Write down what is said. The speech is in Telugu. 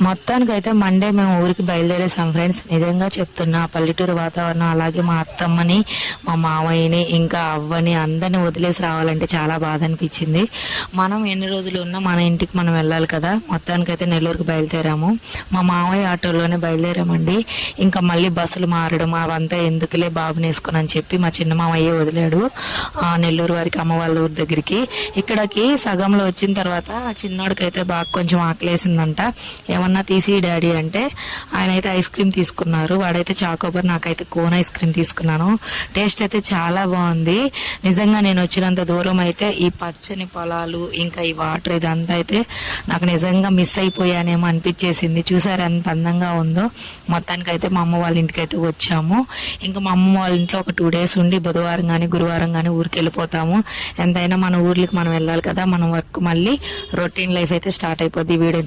మొత్తానికైతే మండే మేము ఊరికి బయలుదేరేసాం ఫ్రెండ్స్. నిజంగా చెప్తున్నా, పల్లెటూరు వాతావరణం, అలాగే మా అత్తమ్మని, మా మామయ్యని, ఇంకా అవ్వని అందరిని వదిలేసి రావాలంటే చాలా బాధ అనిపించింది. మనం ఎన్ని రోజులు ఉన్నా మన ఇంటికి మనం వెళ్ళాలి కదా. మొత్తానికైతే నెల్లూరుకి బయలుదేరాము. మా మామయ్య ఆటోలోనే బయలుదేరామండి. ఇంకా మళ్ళీ బస్సులు మారడం అవంతా ఎందుకులే బాబుని వేసుకుని అని చెప్పి మా చిన్న మామయ్య వదిలాడు నెల్లూరు వారికి, అమ్మ వాళ్ళ ఊరి దగ్గరికి. ఇక్కడికి సగంలో వచ్చిన తర్వాత చిన్నోడికైతే బాగా కొంచెం ఆకలేసిందంట. ఏమన్నా తీసి డాడీ అంటే ఆయన అయితే ఐస్ క్రీమ్ తీసుకున్నారు. వాడైతే చాకోబార్, నాకైతే కోన్ ఐస్ క్రీమ్ తీసుకున్నాను. టేస్ట్ అయితే చాలా బాగుంది. నిజంగా నేను వచ్చినంత దూరం అయితే ఈ పచ్చని పొలాలు, ఇంకా ఈ వాటర్, ఇదంతా అయితే నాకు నిజంగా మిస్ అయిపోయానేమో అనిపించేసింది. చూసారు ఎంత అందంగా ఉందో. మొత్తానికైతే మా అమ్మ వాళ్ళ ఇంటికి అయితే వచ్చాము. ఇంకా మా అమ్మ వాళ్ళ ఇంట్లో ఒక 2 days ఉండి బుధవారం కానీ గురువారం కానీ ఊరికి వెళ్ళిపోతాము. ఎంతైనా మన ఊర్లకి మనం వెళ్ళాలి కదా. మన వర్క్ మళ్ళీ రొటీన్ లైఫ్ అయితే స్టార్ట్ అయిపోద్ది. వీడియో